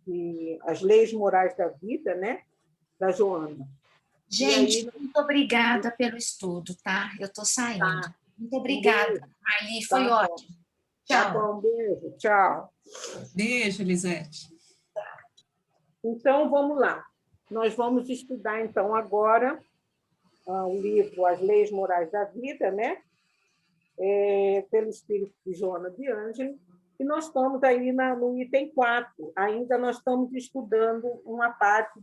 e As Leis Morais da Vida, né? Da Joana. Gente, muito obrigada pelo estudo, tá? Eu estou saindo. Tá. Muito obrigada, Marli, foi ótimo. Tá Tchau. bom, beijo, tchau. Beijo, Elisete. Então, vamos lá. Nós vamos estudar, então, agora o livro As Leis Morais da Vida, né? Pelo espírito de Joana de Ângelo, e nós estamos aí no item 4. Ainda nós estamos estudando uma parte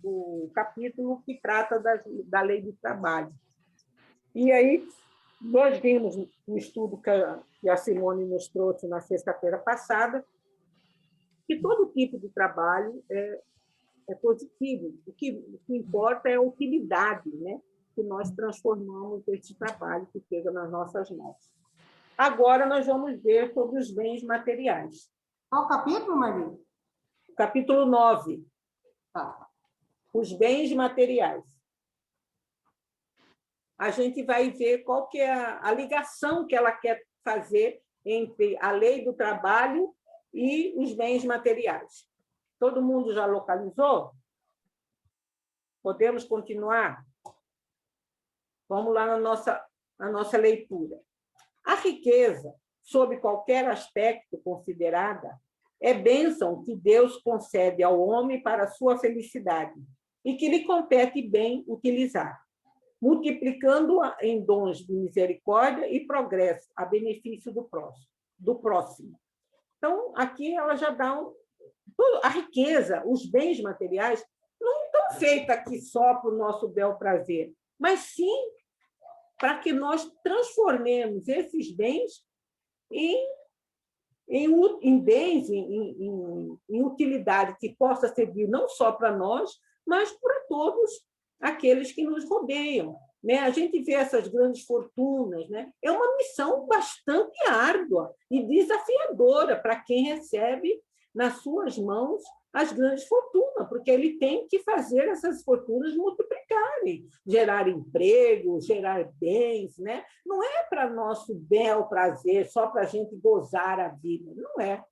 do capítulo que trata da lei do trabalho. E aí, nós vimos no estudo que a Simone nos trouxe na sexta-feira passada, que todo tipo de trabalho é positivo. O que importa é a utilidade, né? Que nós transformamos esse trabalho que chega nas nossas mãos. Agora, nós vamos ver sobre os bens materiais. Qual capítulo, Maria? Capítulo 9. Tá. Os bens materiais. A gente vai ver qual que é a ligação que ela quer fazer entre a lei do trabalho e os bens materiais. Todo mundo já localizou? Podemos continuar? Vamos lá na nossa leitura. A riqueza, sob qualquer aspecto considerada, é bênção que Deus concede ao homem para a sua felicidade e que lhe compete bem utilizar, multiplicando-a em dons de misericórdia e progresso a benefício do próximo. Então, aqui ela já dá a riqueza, os bens materiais, não estão feitos aqui só para o nosso bel prazer, mas sim para que nós transformemos esses bens em bens, em utilidade que possa servir não só para nós, mas para todos aqueles que nos rodeiam. Né? A gente vê essas grandes fortunas, né? É uma missão bastante árdua e desafiadora para quem recebe nas suas mãos as grandes fortunas, porque ele tem que fazer essas fortunas multiplicarem, gerar emprego, gerar bens, né? Não é para nosso bel prazer, só para a gente gozar a vida, não é.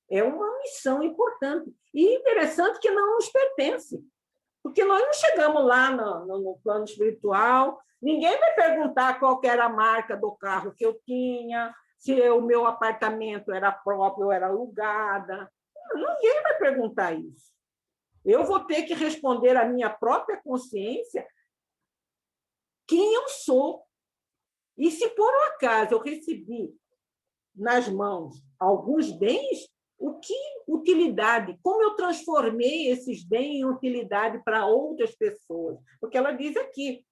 É uma missão importante e interessante que não nos pertence, porque nós não chegamos lá no plano espiritual, ninguém vai perguntar qual era a marca do carro que eu tinha, se o meu apartamento era próprio ou era alugada. Ninguém vai perguntar isso. Eu vou ter que responder à minha própria consciência quem eu sou. E se por um acaso eu recebi nas mãos alguns bens, o que utilidade? Como eu transformei esses bens em utilidade para outras pessoas? Porque ela diz aqui,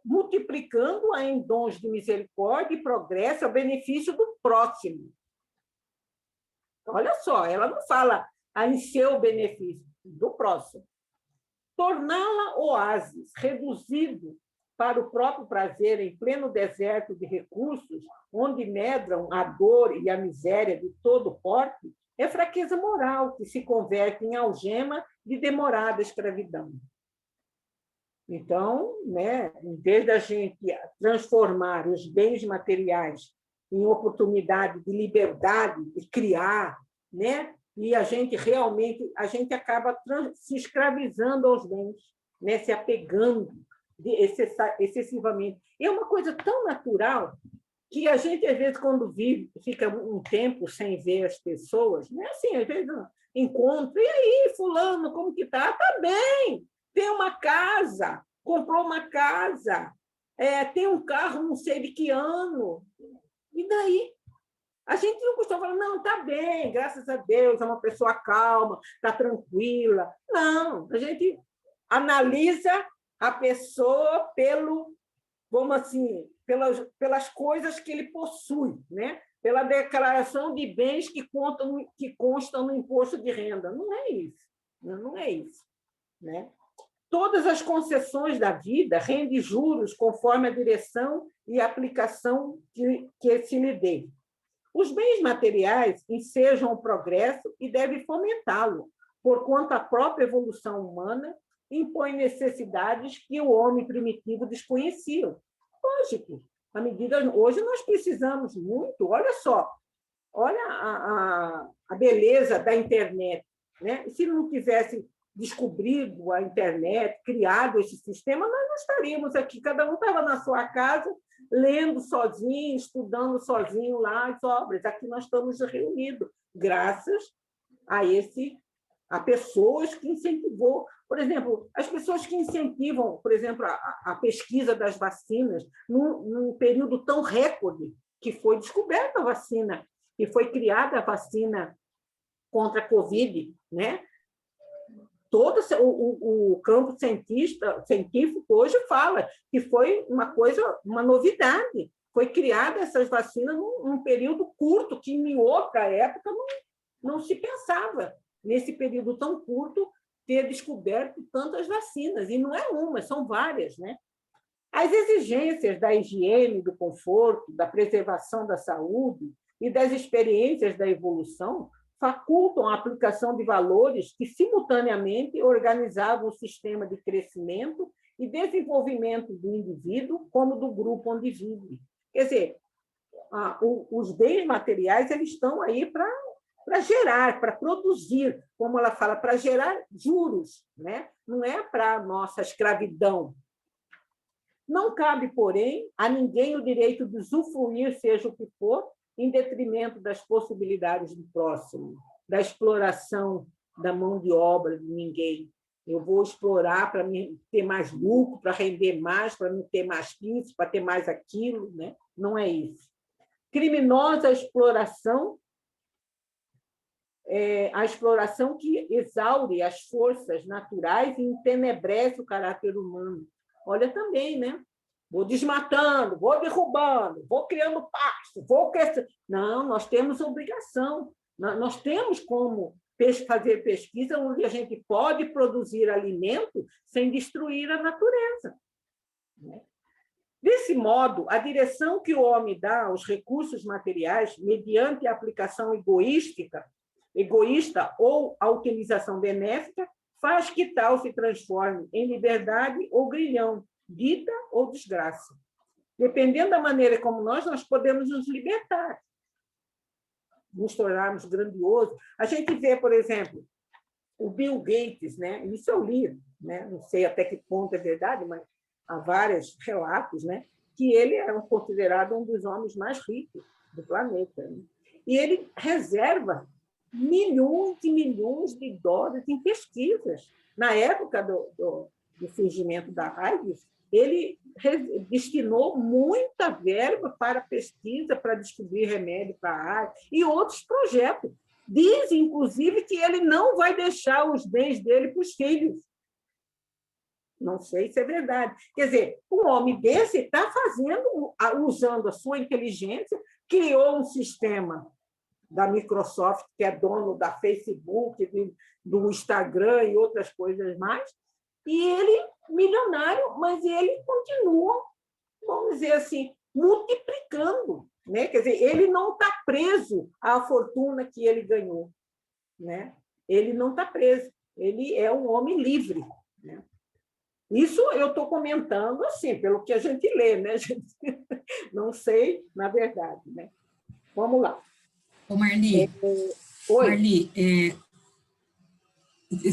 multiplicando-a em dons de misericórdia e progresso ao benefício do próximo. Olha só, ela não fala em seu benefício, do próximo. Torná-la oásis, reduzido para o próprio prazer em pleno deserto de recursos, onde medram a dor e a miséria de todo porte, é fraqueza moral que se converte em algema de demorada escravidão. Então, né, em vez da gente transformar os bens materiais em oportunidade de liberdade, de criar, né? E a gente acaba se escravizando aos bens, né? Se apegando excessivamente. É uma coisa tão natural que a gente, às vezes, quando vive, fica um tempo sem ver as pessoas, né? Assim, às vezes encontro, e aí, fulano, como que está? Está bem, tem uma casa, comprou uma casa, tem um carro, não sei de que ano. E daí? A gente não costuma falar, não, está bem, graças a Deus, é uma pessoa calma, está tranquila. Não, a gente analisa a pessoa pelas coisas que ele possui, né? Pela declaração de bens que constam no imposto de renda. Não é isso. Não é isso. Né? Todas as concessões da vida rendem juros conforme a direção e aplicação que se lhe dê. Os bens materiais ensejam o progresso e devem fomentá-lo, porquanto a própria evolução humana impõe necessidades que o homem primitivo desconhecia. Lógico, hoje nós precisamos muito, olha só, Olha a beleza da internet, né? E se não tivesse descobrido a internet, criado esse sistema, nós não estaríamos aqui. Cada um estava na sua casa, lendo sozinho, estudando sozinho lá as obras. Aqui nós estamos reunidos, graças a pessoas que incentivou. Por exemplo, as pessoas que incentivam, por exemplo, a pesquisa das vacinas, num período tão recorde, que foi descoberta a vacina, e foi criada a vacina contra a Covid, né? Todo o campo científico hoje fala que foi uma novidade. Foi criada essas vacinas num período curto, que em outra época não se pensava, nesse período tão curto, ter descoberto tantas vacinas. E não é uma, são várias, né? As exigências da higiene, do conforto, da preservação da saúde e das experiências da evolução facultam a aplicação de valores que, simultaneamente, organizavam o sistema de crescimento e desenvolvimento do indivíduo como do grupo onde vive. Quer dizer, os bens materiais eles estão aí para gerar, para produzir, como ela fala, para gerar juros, né? Não é para a nossa escravidão. Não cabe, porém, a ninguém o direito de usufruir, seja o que for, em detrimento das possibilidades do próximo, da exploração da mão de obra de ninguém. Eu vou explorar para ter mais lucro, para render mais, para não ter mais isso, para ter mais aquilo, né? Não é isso. Criminosa exploração, a exploração que exaure as forças naturais e entenebrece o caráter humano. Olha também, né? Vou desmatando, vou derrubando, vou criando pasto, vou crescer. Não, nós temos obrigação. Nós temos como fazer pesquisa onde a gente pode produzir alimento sem destruir a natureza. Desse modo, a direção que o homem dá aos recursos materiais, mediante a aplicação egoísta ou a utilização benéfica, faz que tal se transforme em liberdade ou grilhão, vida ou desgraça. Dependendo da maneira como nós podemos nos libertar, nos tornarmos grandiosos. A gente vê, por exemplo, o Bill Gates, né? Isso eu li, né? Não sei até que ponto é verdade, mas há vários relatos, né? Que ele é considerado um dos homens mais ricos do planeta, né? E ele reserva milhões e milhões de dólares em pesquisas. Na época do surgimento da AIDS, ele destinou muita verba para pesquisa, para descobrir remédio para a AIDS e outros projetos. Diz, inclusive, que ele não vai deixar os bens dele para os filhos. Não sei se é verdade. Quer dizer, um homem desse está usando a sua inteligência, criou um sistema da Microsoft, que é dono da Facebook, do Instagram e outras coisas mais, e ele, milionário, mas ele continua, vamos dizer assim, multiplicando, né? Quer dizer, ele não está preso à fortuna que ele ganhou, né? Ele não está preso, ele é um homem livre, né? Isso eu estou comentando assim, pelo que a gente lê, né? Não sei, na verdade, né? Vamos lá. Ô, Marli, Oi. Marli,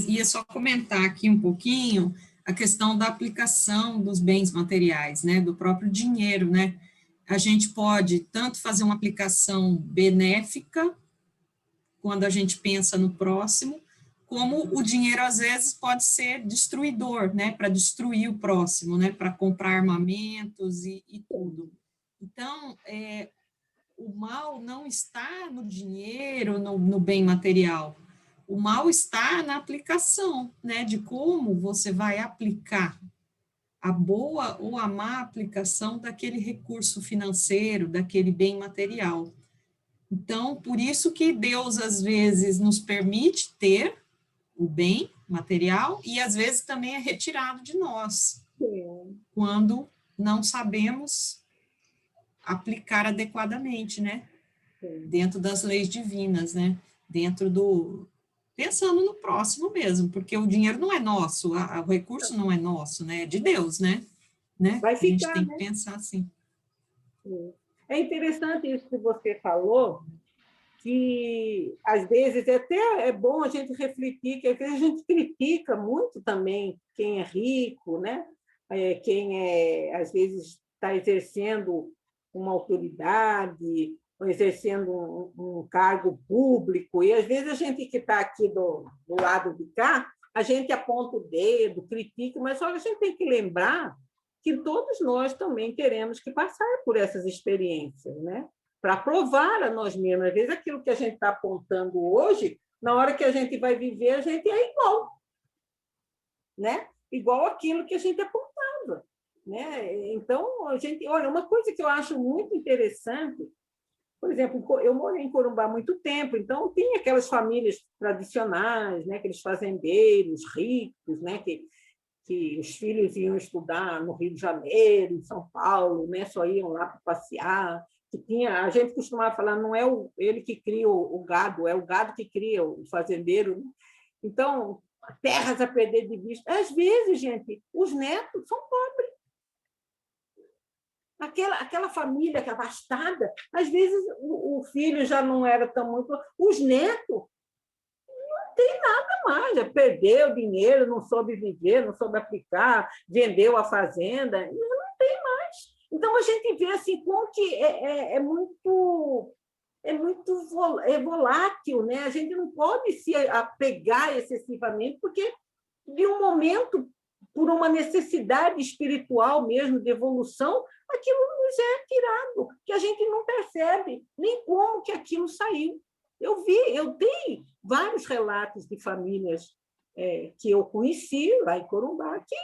ia só comentar aqui um pouquinho a questão da aplicação dos bens materiais, né, do próprio dinheiro, né? A gente pode tanto fazer uma aplicação benéfica, quando a gente pensa no próximo, como o dinheiro, às vezes, pode ser destruidor, né, para destruir o próximo, né, para comprar armamentos e tudo. Então, o mal não está no dinheiro, no bem material. O mal está na aplicação, né, de como você vai aplicar a boa ou a má aplicação daquele recurso financeiro, daquele bem material. Então, por isso que Deus, às vezes, nos permite ter o bem material e, às vezes, também é retirado de nós, quando não sabemos aplicar adequadamente, né? Dentro das leis divinas, né? Pensando no próximo mesmo, porque o dinheiro não é nosso, o recurso não é nosso, né? É de Deus, né? Vai ficar, a gente tem né? que pensar assim. É interessante isso que você falou, que, às vezes, até é bom a gente refletir, que às vezes a gente critica muito também quem é rico, né? Quem, às vezes, está exercendo uma autoridade, ou exercendo um cargo público, e, às vezes, a gente que está aqui do lado de cá, a gente aponta o dedo, critica, mas olha, a gente tem que lembrar que todos nós também teremos que passar por essas experiências, né? Para provar a nós mesmos. Às vezes, aquilo que a gente está apontando hoje, na hora que a gente vai viver, a gente é igual, né? Igual aquilo que a gente apontava, né? Então, a gente, olha, uma coisa que eu acho muito interessante, por exemplo, eu morei em Corumbá há muito tempo, então tem aquelas famílias tradicionais, né? Aqueles fazendeiros ricos, né? Que os filhos iam estudar no Rio de Janeiro, em São Paulo, né? Só iam lá para passear. Que tinha, a gente costumava falar, não é ele que cria o gado, é o gado que cria o fazendeiro, né? Então, terras a perder de vista. Às vezes, gente, os netos são pobres. Aquela família que é abastada, às vezes o filho já não era tão muito. Os netos não tem nada mais, já perdeu dinheiro, não soube viver, não soube aplicar, vendeu a fazenda, não tem mais. Então, a gente vê assim, como que é muito volátil, né? A gente não pode se apegar excessivamente, porque de um momento, por uma necessidade espiritual mesmo, de evolução, aquilo nos é tirado, que a gente não percebe nem como que aquilo saiu. Eu tenho vários relatos de famílias que eu conheci lá em Corumbá, que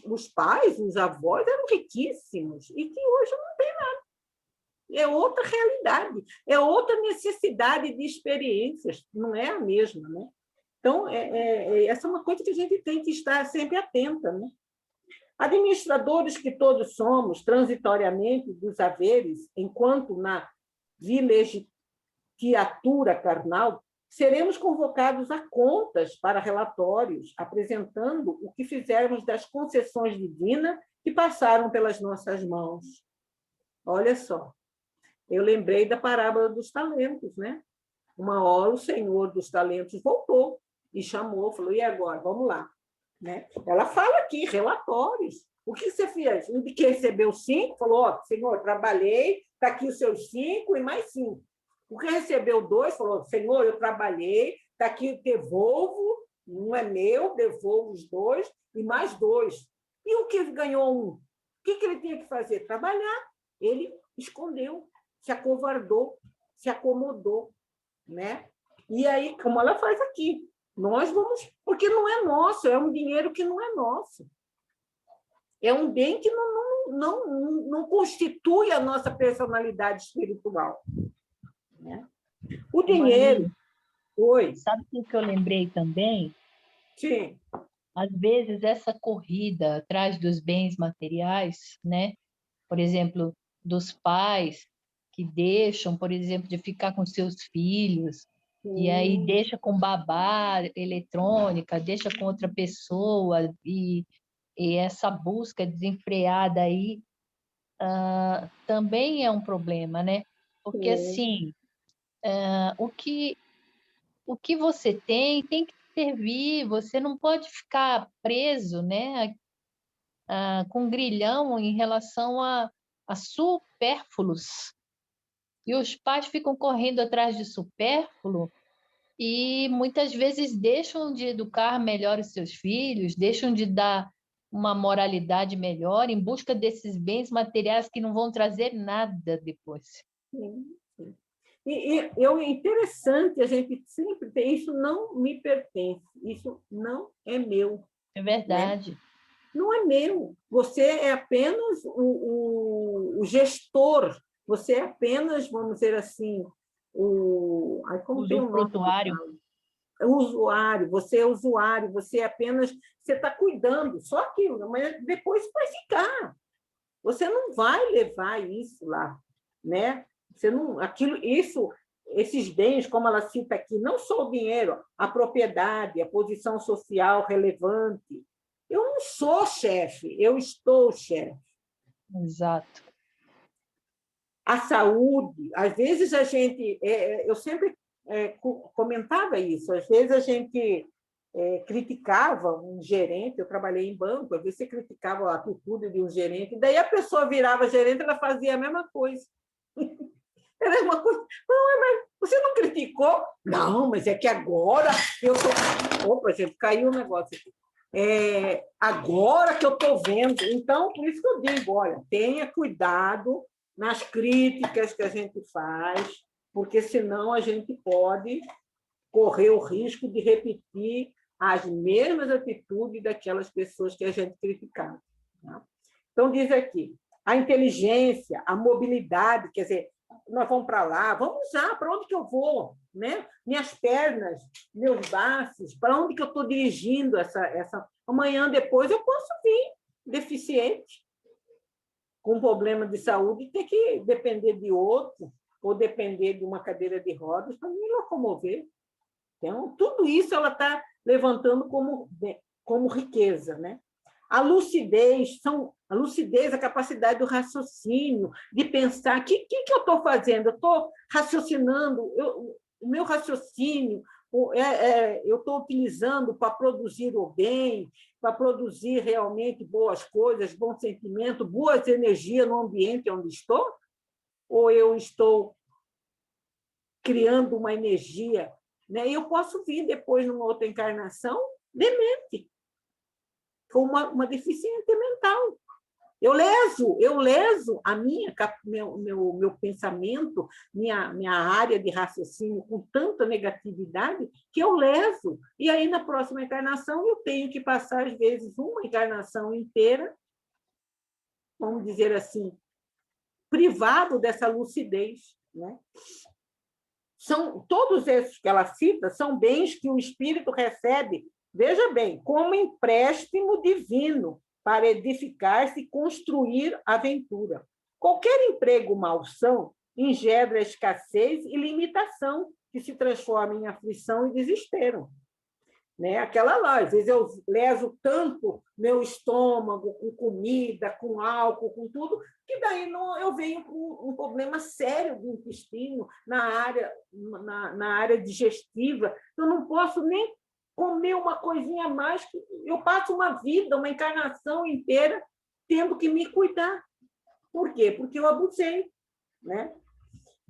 os pais, os avós eram riquíssimos e que hoje não tem nada. É outra realidade, é outra necessidade de experiências, não é a mesma, né? Então, essa é uma coisa que a gente tem que estar sempre atenta, né? Administradores que todos somos, transitoriamente, dos haveres, enquanto na vilegiatura carnal, seremos convocados a contas para relatórios, apresentando o que fizermos das concessões divinas que passaram pelas nossas mãos. Olha só, eu lembrei da parábola dos talentos, né? Uma hora o senhor dos talentos voltou e chamou, falou, e agora? Vamos lá. Né? Ela fala aqui, relatórios. O que você fez? O que recebeu 5, falou, ó, senhor, trabalhei, está aqui os seus 5 e mais 5. O que recebeu 2, falou, senhor, eu trabalhei, está aqui, devolvo, não é meu, devolvo os 2 e mais 2. E o que ganhou 1? O que ele tinha que fazer? Trabalhar. Ele escondeu, se acovardou, se acomodou, né? E aí, como ela faz aqui, nós vamos... Porque não é nosso, é um dinheiro que não é nosso. É um bem que não constitui a nossa personalidade espiritual. Né? O dinheiro... Maria, Oi. sabe o que eu lembrei também? Sim. Às vezes, essa corrida atrás dos bens materiais, né? Por exemplo, dos pais que deixam, por exemplo, de ficar com seus filhos, e aí deixa com babá eletrônica, deixa com outra pessoa, e essa busca desenfreada aí também é um problema, né? Porque, assim, o que você tem que servir, você não pode ficar preso, né, com grilhão em relação a supérfluos. E os pais ficam correndo atrás de supérfluo e muitas vezes deixam de educar melhor os seus filhos, deixam de dar uma moralidade melhor em busca desses bens materiais que não vão trazer nada depois. Sim. É interessante a gente sempre ter, isso não me pertence, isso não é meu. É verdade. Né? Não é meu. Você é apenas o gestor, você é apenas, vamos dizer assim, usufrutuário. O usuário, você é usuário, você é apenas, você está cuidando, só aquilo, mas depois vai ficar. Você não vai levar isso lá, né? Você não, esses bens, como ela cita aqui, não só o dinheiro, a propriedade, a posição social relevante. Eu não sou chefe, eu estou chefe. Exato. a saúde, às vezes a gente, eu sempre comentava isso, às vezes a gente criticava um gerente, eu trabalhei em banco, às vezes você criticava a atitude de um gerente, daí a pessoa virava gerente, ela fazia a mesma coisa. Era uma coisa, não, mas você não criticou? Não, mas é que agora eu estou... Opa, gente, caiu um negócio aqui. Agora que eu estou vendo. Então, por isso que eu digo, olha, tenha cuidado nas críticas que a gente faz, porque senão a gente pode correr o risco de repetir as mesmas atitudes daquelas pessoas que a gente criticava. Tá? Então, diz aqui, a inteligência, a mobilidade, quer dizer, nós vamos para lá, vamos usar, para onde que eu vou? Né? Minhas pernas, meus braços, para onde que eu estou dirigindo essa... Amanhã, depois, eu posso vir deficiente, com problema de saúde, e ter que depender de outro, ou depender de uma cadeira de rodas para me locomover. Então, tudo isso ela está levantando como riqueza, né? A lucidez, a capacidade do raciocínio, de pensar, o que eu estou fazendo? Eu estou raciocinando, o meu raciocínio eu estou utilizando para produzir o bem, para produzir realmente boas coisas, bom sentimento, boas energias no ambiente onde estou? Ou eu estou criando uma energia, né? E eu posso vir depois, numa outra encarnação, demente, com uma deficiência mental. Eu leso meu pensamento, minha área de raciocínio com tanta negatividade que eu leso. E aí, na próxima encarnação, eu tenho que passar, às vezes, uma encarnação inteira, vamos dizer assim, privado dessa lucidez, né? Todos esses que ela cita são bens que o espírito recebe, veja bem, como empréstimo divino para edificar-se e construir aventura. Qualquer emprego malsão engendra escassez e limitação, que se transforma em aflição e desespero. Né? Aquela lá, às vezes eu leso tanto meu estômago com comida, com álcool, com tudo, que daí eu venho com um problema sério do intestino na área digestiva. Eu não posso nem comer uma coisinha a mais, que eu passo uma vida, uma encarnação inteira tendo que me cuidar. Por quê? Porque eu abusei. Né?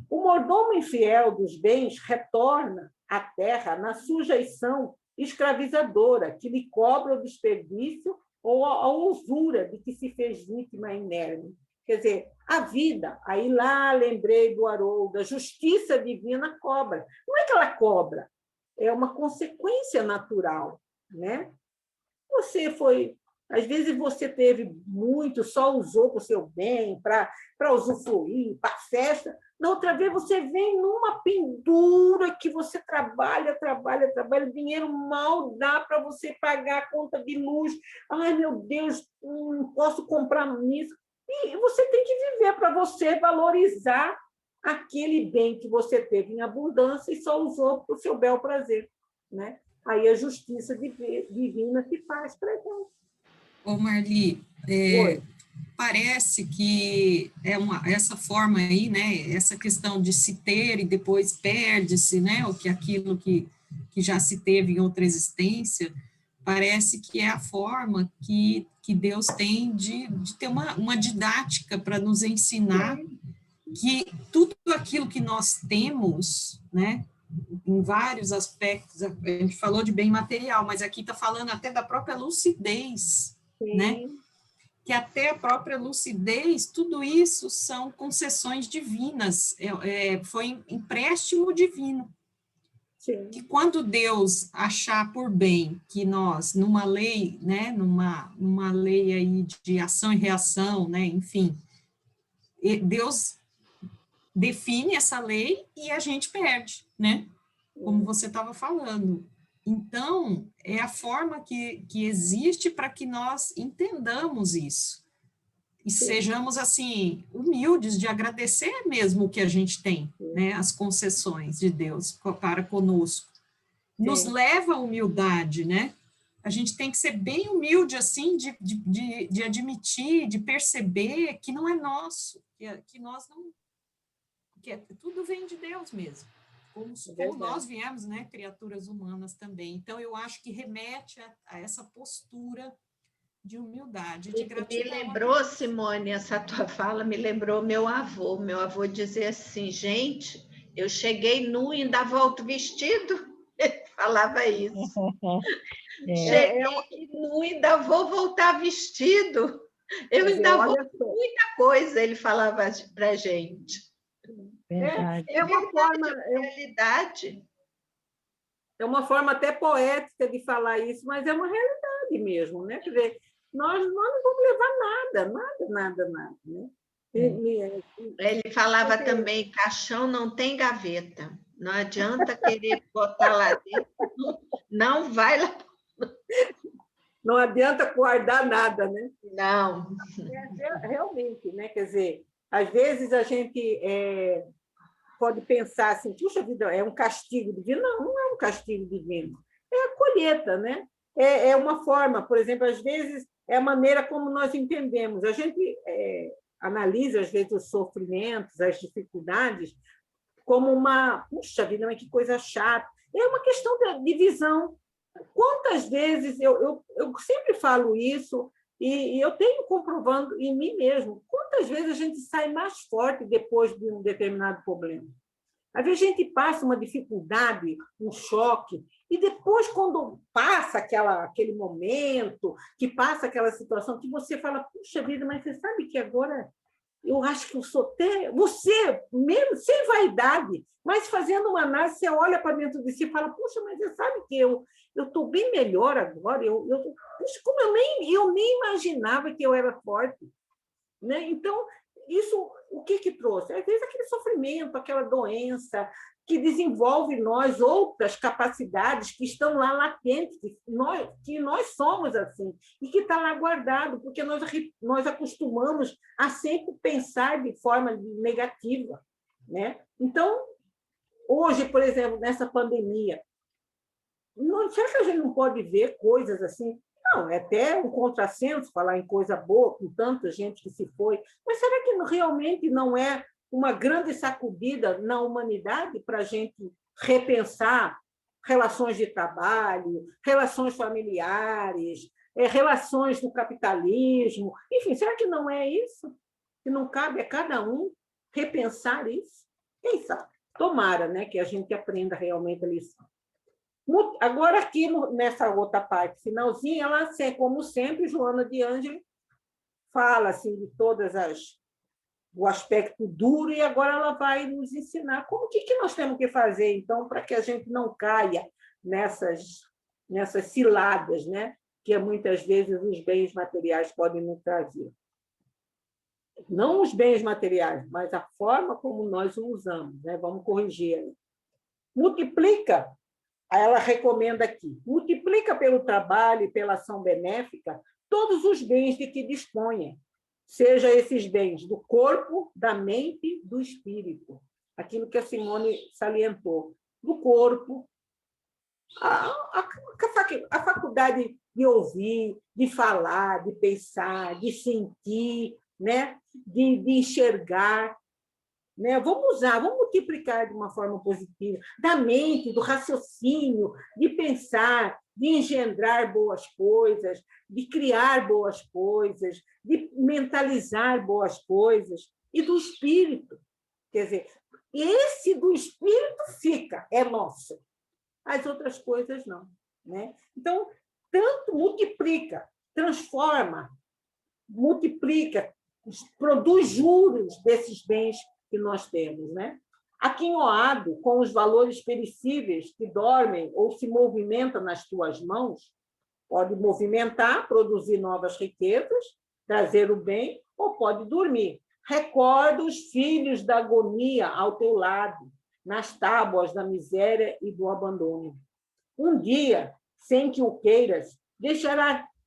O mordomo infiel dos bens retorna à terra na sujeição escravizadora, que lhe cobra o desperdício ou a usura de que se fez vítima inerme. Quer dizer, a vida, aí lá lembrei do Haroldo, a justiça divina cobra. Não é que ela cobra, é uma consequência natural. Né? Às vezes você teve muito, só usou para o seu bem, para usufruir, para festa. Na outra vez você vem numa pendura que você trabalha, o dinheiro mal dá para você pagar a conta de luz. Ai, meu Deus, não posso comprar isso. E você tem que viver para você valorizar aquele bem que você teve em abundância e só usou para o seu bel prazer. Né? Aí a justiça divina se faz presente. Ô Marli, parece que essa forma aí, né, essa questão de se ter e depois perde-se, né, aquilo que já se teve em outra existência, parece que é a forma que Deus tem de ter uma didática para nos ensinar que tudo aquilo que nós temos, né, em vários aspectos, a gente falou de bem material, mas aqui está falando até da própria lucidez, Sim. Né? Que até a própria lucidez, tudo isso são concessões divinas, foi empréstimo divino. Sim. Que quando Deus achar por bem que nós, numa lei, né, numa lei aí de ação e reação, né, enfim, Deus define essa lei e a gente perde, né, como você estava falando. Então, é a forma que existe para que nós entendamos isso. E sejamos, assim, humildes de agradecer mesmo o que a gente tem, né? As concessões de Deus para conosco. Nos leva à humildade, né? A gente tem que ser bem humilde, assim, de admitir, de perceber que não é nosso, que nós que tudo vem de Deus mesmo, como nós viemos, né, criaturas humanas também. Então, eu acho que remete a essa postura de humildade, de gratidão. Me lembrou, Simone, essa tua fala me lembrou meu avô. Meu avô dizia assim, gente, eu cheguei nu e ainda volto vestido. Ele falava isso. Cheguei nu e ainda vou voltar vestido. Eu ainda vou muita coisa, ele falava para a gente. Verdade. É uma forma, realidade. É uma forma até poética de falar isso, mas é uma realidade mesmo, né? Quer dizer, nós não vamos levar nada, né? Ele falava também, caixão não tem gaveta, não adianta querer botar lá dentro, não vai lá. Não adianta guardar nada, né? Não. Realmente, né? Quer dizer, às vezes a gente pode pensar assim, puxa vida, é um castigo divino. Não, não é um castigo divino. É a colheita, né? É uma forma, por exemplo, às vezes é a maneira como nós entendemos. A gente analisa, às vezes, os sofrimentos, as dificuldades, como uma, puxa vida, mas que coisa chata. É uma questão de visão. Quantas vezes, eu sempre falo isso, e eu tenho comprovando em mim mesmo, quantas vezes a gente sai mais forte depois de um determinado problema. Às vezes a gente passa uma dificuldade, um choque, e depois, quando passa aquele momento, que passa aquela situação, que você fala, puxa vida, mas você sabe que agora eu acho que eu sou até... Você, mesmo sem vaidade, mas fazendo uma análise, você olha para dentro de si e fala, puxa, mas você sabe que eu estou bem melhor agora, puxa, como eu nem imaginava que eu era forte. Né? Então, isso, o que trouxe? Às vezes aquele sofrimento, aquela doença, que desenvolve em nós outras capacidades que estão lá latentes, que nós somos assim, e que está lá guardado, porque nós acostumamos a sempre pensar de forma negativa. Né? Então, hoje, por exemplo, nessa pandemia, será que a gente não pode ver coisas assim? Não, é até um contrassenso falar em coisa boa, com tanta gente que se foi, mas será que realmente não é uma grande sacudida na humanidade para a gente repensar relações de trabalho, relações familiares, relações do capitalismo? Enfim, será que não é isso? Que não cabe a cada um repensar isso? Quem sabe? Tomara, né, que a gente aprenda realmente a lição. Agora, aqui nessa outra parte, finalzinha, ela, como sempre, Joana de Ângelo fala assim, de todas o aspecto duro, e agora ela vai nos ensinar como que nós temos que fazer, então, para que a gente não caia nessas ciladas, né, que muitas vezes os bens materiais podem nos trazer. Não os bens materiais, mas a forma como nós o usamos, né? Vamos corrigir. Multiplica. Ela recomenda aqui, multiplica pelo trabalho e pela ação benéfica todos os bens de que disponha, seja esses bens do corpo, da mente, do espírito. Aquilo que a Simone salientou, do corpo, a faculdade de ouvir, de falar, de pensar, de sentir, né? de enxergar. Né? Vamos multiplicar de uma forma positiva, da mente, do raciocínio, de pensar, de engendrar boas coisas, de criar boas coisas, de mentalizar boas coisas, e do espírito. Quer dizer, esse do espírito é nosso, as outras coisas não. Né? Então, tanto multiplica, transforma, multiplica, produz juros desses bens que nós temos, né? Aquinhoado com os valores perecíveis que dormem ou se movimentam nas tuas mãos, pode movimentar, produzir novas riquezas, trazer o bem, ou pode dormir. Recorda os filhos da agonia ao teu lado, nas tábuas da miséria e do abandono. Um dia, sem que o queiras,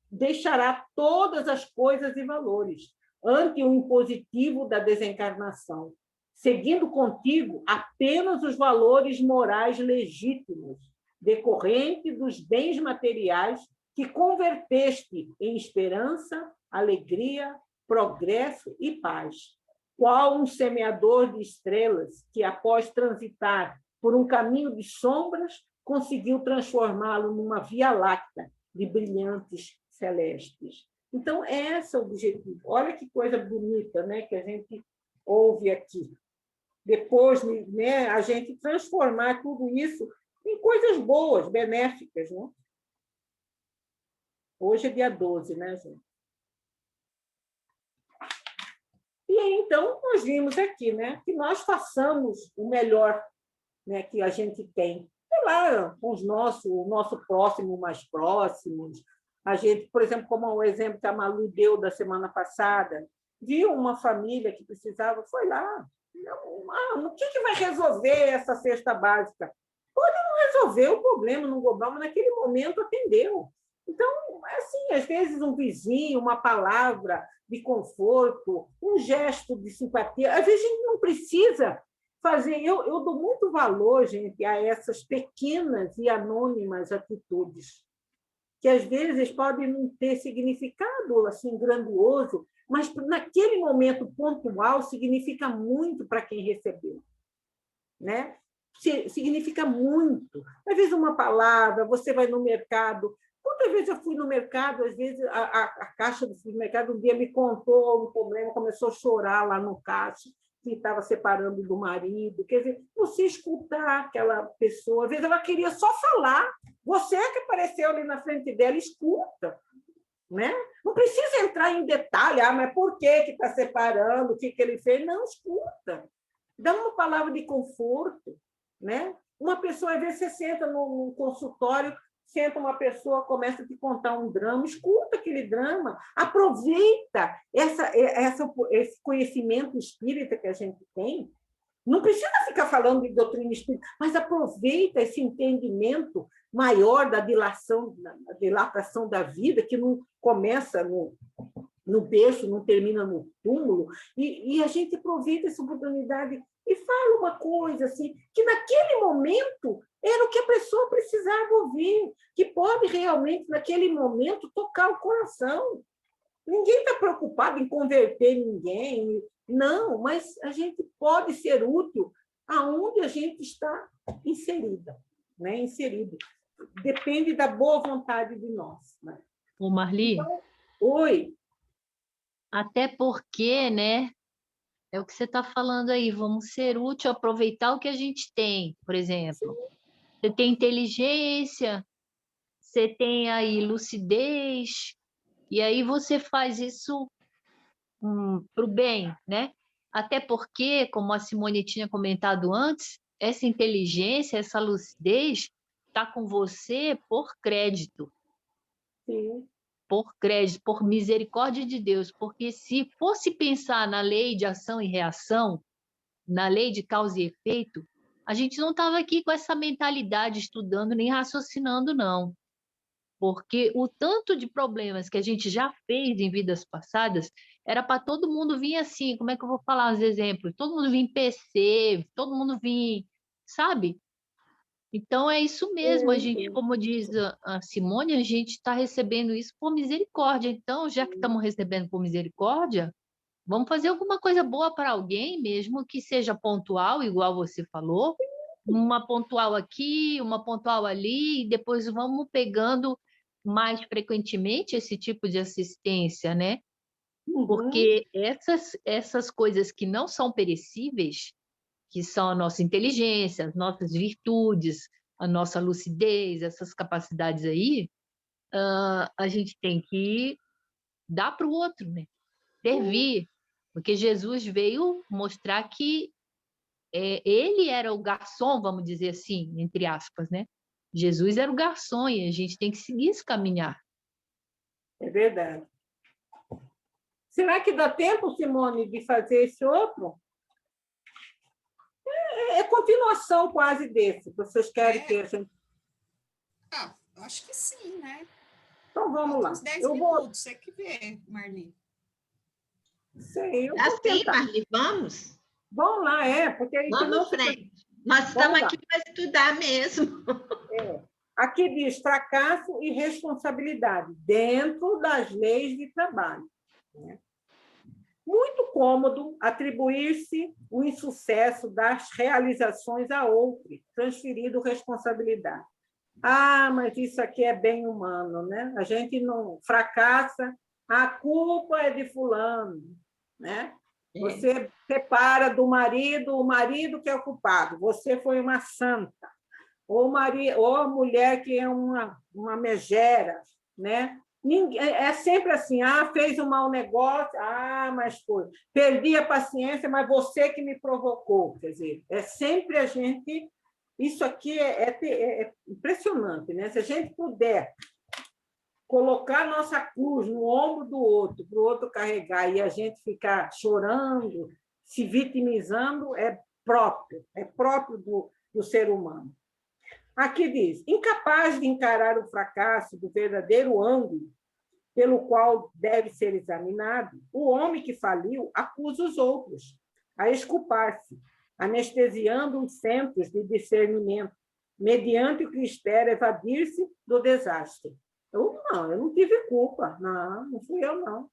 deixará todas as coisas e valores ante o impositivo da desencarnação, seguindo contigo apenas os valores morais legítimos, decorrentes dos bens materiais que converteste em esperança, alegria, progresso e paz. qual um semeador de estrelas que, após transitar por um caminho de sombras, conseguiu transformá-lo numa via láctea de brilhantes celestes. Então, esse é o objetivo. Olha que coisa bonita, né, que a gente ouve aqui. Depois, né, a gente transformar tudo isso em coisas boas, benéficas. Né? Hoje é dia 12, né, gente? E então, nós vimos aqui, né, que nós façamos o melhor, né, que a gente tem. Sei lá, com o nosso próximo mais próximos. A gente, por exemplo, como o exemplo que a Malu deu da semana passada, viu uma família que precisava, foi lá. O que vai resolver essa cesta básica? Pode não resolver o problema, não mas naquele momento atendeu. Então, assim, às vezes um vizinho, uma palavra de conforto, um gesto de simpatia, às vezes a gente não precisa fazer. Eu dou muito valor, gente, a essas pequenas e anônimas atitudes, que às vezes podem não ter significado assim grandioso, mas naquele momento pontual significa muito para quem recebeu, né? Significa muito. Às vezes uma palavra, você vai no mercado. Quantas vezes eu fui no mercado, às vezes a caixa do supermercado um dia me contou um problema, começou a chorar lá no caixa, que estava separando do marido. Quer dizer, você escutar aquela pessoa, às vezes ela queria só falar, você que apareceu ali na frente dela, escuta. Né? Não precisa entrar em detalhe, mas por que está separando, o que ele fez? Não, escuta. Dá uma palavra de conforto. Né? Uma pessoa, às vezes, você senta no consultório, senta uma pessoa, começa a te contar um drama, escuta aquele drama, aproveita esse conhecimento espírita que a gente tem. Não precisa ficar falando de doutrina espírita, mas aproveita esse entendimento maior da dilatação da vida, que não começa no berço, não termina no túmulo, e a gente aproveita essa oportunidade e fala uma coisa assim, que naquele momento era o que a pessoa precisava ouvir, que pode realmente, naquele momento, tocar o coração. Ninguém está preocupado em converter ninguém, não, mas a gente pode ser útil aonde a gente está inserida, né? Inserido. Depende da boa vontade de nós. Né? Ô, Marli, então, oi. Até porque, né? É o que você está falando aí, vamos ser útil, aproveitar o que a gente tem, por exemplo. Você tem inteligência, você tem aí lucidez, e aí você faz isso para o bem, né? Até porque, como a Simone tinha comentado antes, essa inteligência, essa lucidez está com você por crédito. Sim. Por crédito, por misericórdia de Deus, porque se fosse pensar na lei de ação e reação, na lei de causa e efeito, a gente não estava aqui com essa mentalidade estudando nem raciocinando, não. Porque o tanto de problemas que a gente já fez em vidas passadas era para todo mundo vir assim, como é que eu vou falar os exemplos? Todo mundo vir PC, todo mundo vir, sabe? Então é isso mesmo, a gente, como diz a Simone, a gente está recebendo isso por misericórdia. Então, já que estamos recebendo por misericórdia, vamos fazer alguma coisa boa para alguém, mesmo que seja pontual, igual você falou, uma pontual aqui, uma pontual ali, e depois vamos pegando mais frequentemente esse tipo de assistência, né? Porque essas coisas que não são perecíveis, que são a nossa inteligência, as nossas virtudes, a nossa lucidez, essas capacidades aí, a gente tem que dar para o outro, né? Servir, porque Jesus veio mostrar que ele era o garçom, vamos dizer assim, entre aspas, né? Jesus era o garçom e a gente tem que seguir esse caminhar. É verdade. Será que dá tempo, Simone, de fazer esse outro? É continuação quase desse. Vocês querem que a gente... Acho que sim, né? Então, vamos lá. Uns 10 minutos, você que vê, Marli. Sei, eu vou Assim, tentar. Marli, vamos? Vamos lá, porque aí Vamos em frente. Nós estamos aqui para estudar mesmo. Aqui diz fracasso e responsabilidade dentro das leis de trabalho. Né? Muito cômodo atribuir-se o insucesso das realizações a outro, transferindo responsabilidade. Ah, mas isso aqui é bem humano, né? A gente não fracassa, a culpa é de fulano, né? Você separa do marido, o marido que é o culpado, você foi uma santa, ou a mulher que é uma megera, né? É sempre assim, fez um mau negócio, mas foi. Perdi a paciência, mas você que me provocou. Quer dizer, é sempre a gente... Isso aqui é impressionante, né? Se a gente puder colocar nossa cruz no ombro do outro, para o outro carregar, e a gente ficar chorando, se vitimizando, é próprio do ser humano. Aqui diz, incapaz de encarar o fracasso do verdadeiro ângulo pelo qual deve ser examinado, o homem que faliu acusa os outros a exculpar-se, anestesiando os centros de discernimento, mediante o que espera evadir-se do desastre. Eu não tive culpa, não fui eu, não.